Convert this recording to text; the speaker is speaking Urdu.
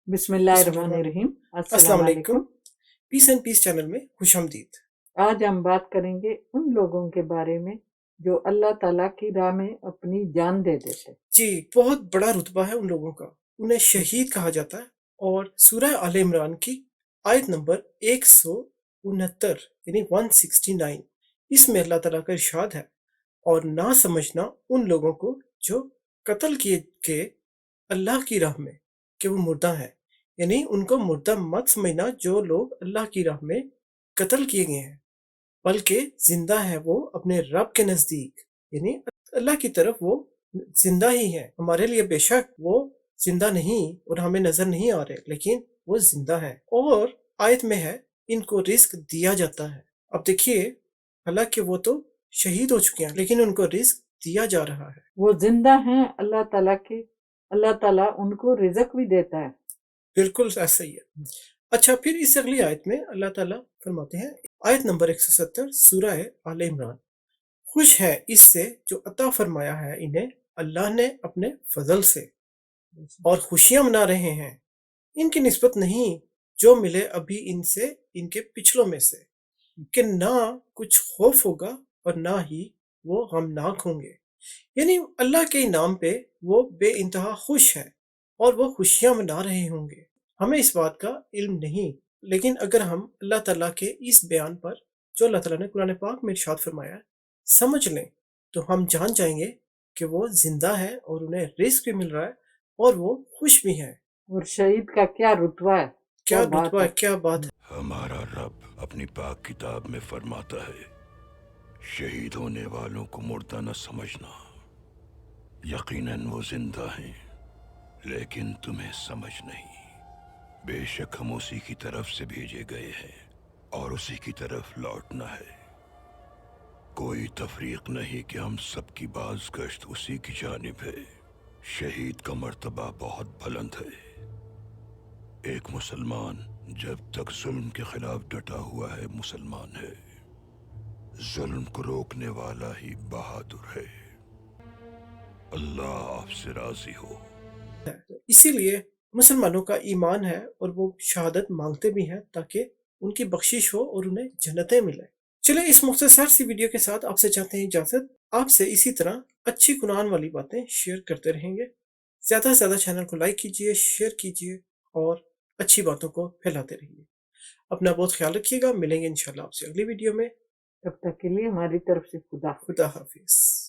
بسم اللہ بسم الرحمن اللہ الرحیم۔ السلام السلام علیکم، علیکم۔ پیس اینڈ پیس چینل میں خوش آمدید۔ آج ہم بات کریں گے ان لوگوں کے بارے میں جو اللہ تعالیٰ کی راہ میں اپنی جان دے دیتے۔ جی، بہت بڑا رتبہ ہے ان لوگوں کا، انہیں شہید کہا جاتا ہے۔ اور سورہ آل عمران کی آیت نمبر 169 یعنی 169، اس میں اللہ تعالیٰ کا ارشاد ہے، اور نہ سمجھنا ان لوگوں کو جو قتل کیے گئے اللہ کی راہ میں کہ وہ مردہ ہیں، یعنی ان کو مردہ مت سمجھنا جو لوگ اللہ کی راہ میں قتل کیے گئے ہیں، بلکہ زندہ ہے وہ اپنے رب کے نزدیک، یعنی اللہ کی طرف وہ زندہ ہی ہے۔ ہمارے لیے بے شک وہ زندہ نہیں اور ہمیں نظر نہیں آ رہے، لیکن وہ زندہ ہے۔ اور آیت میں ہے ان کو رزق دیا جاتا ہے۔ اب دیکھیے، حالانکہ وہ تو شہید ہو چکے ہیں لیکن ان کو رزق دیا جا رہا ہے۔ وہ زندہ ہیں اللہ تعالیٰ کے، اللہ تعالیٰ ان کو رزق بھی دیتا ہے۔ بالکل ایسا ہی ہے۔ اچھا، پھر اس اگلی آیت میں اللہ تعالیٰ فرماتے ہیں، آیت نمبر 170 سورہ آل عمران، خوش ہے اس سے جو عطا فرمایا ہے انہیں اللہ نے اپنے فضل سے، اور خوشیاں منا رہے ہیں ان کی نسبت نہیں جو ملے ابھی ان سے ان کے پچھلوں میں سے، کہ نہ کچھ خوف ہوگا اور نہ ہی وہ غمناک ہوں گے۔ یعنی اللہ کے انعام پہ وہ بے انتہا خوش ہیں اور وہ خوشیاں منا رہے ہوں گے۔ ہمیں اس بات کا علم نہیں، لیکن اگر ہم اللہ تعالیٰ کے اس بیان پر جو اللہ تعالیٰ نے قرآن پاک میں ارشاد فرمایا ہے سمجھ لیں، تو ہم جان جائیں گے کہ وہ زندہ ہے اور انہیں رزق بھی مل رہا ہے اور وہ خوش بھی ہیں۔ اور شہید کا کیا رتبہ ہے، کیا بات رتبہ ہے، کیا بات ہے۔ ہمارا رب اپنی پاک کتاب میں فرماتا ہے، شہید ہونے والوں کو مردہ نہ سمجھنا، یقیناً وہ زندہ ہیں لیکن تمہیں سمجھ نہیں۔ بے شک ہم اسی کی طرف سے بھیجے گئے ہیں اور اسی کی طرف لوٹنا ہے۔ کوئی تفریق نہیں کہ ہم سب کی باز گشت اسی کی جانب ہے۔ شہید کا مرتبہ بہت بلند ہے۔ ایک مسلمان جب تک ظلم کے خلاف ڈٹا ہوا ہے مسلمان ہے، ظلم کو روکنے والا ہی بہادر ہے۔ اللہ آپ سے راضی ہو۔ اسی لیے مسلمانوں کا ایمان ہے اور وہ شہادت مانگتے بھی ہیں تاکہ ان کی بخشش ہو اور انہیں جنتیں ملیں۔ چلے اس مختصر سی ویڈیو کے ساتھ آپ سے چاہتے ہیں اجازت۔ آپ سے اسی طرح اچھی قرآن والی باتیں شیئر کرتے رہیں گے۔ زیادہ سے زیادہ چینل کو لائک کیجئے، شیئر کیجئے اور اچھی باتوں کو پھیلاتے رہیے۔ اپنا بہت خیال رکھیے گا، ملیں گے انشاءاللہ آپ سے اگلی ویڈیو میں۔ تب تک کے لیے ہماری طرف سے خدا خدا حافظ۔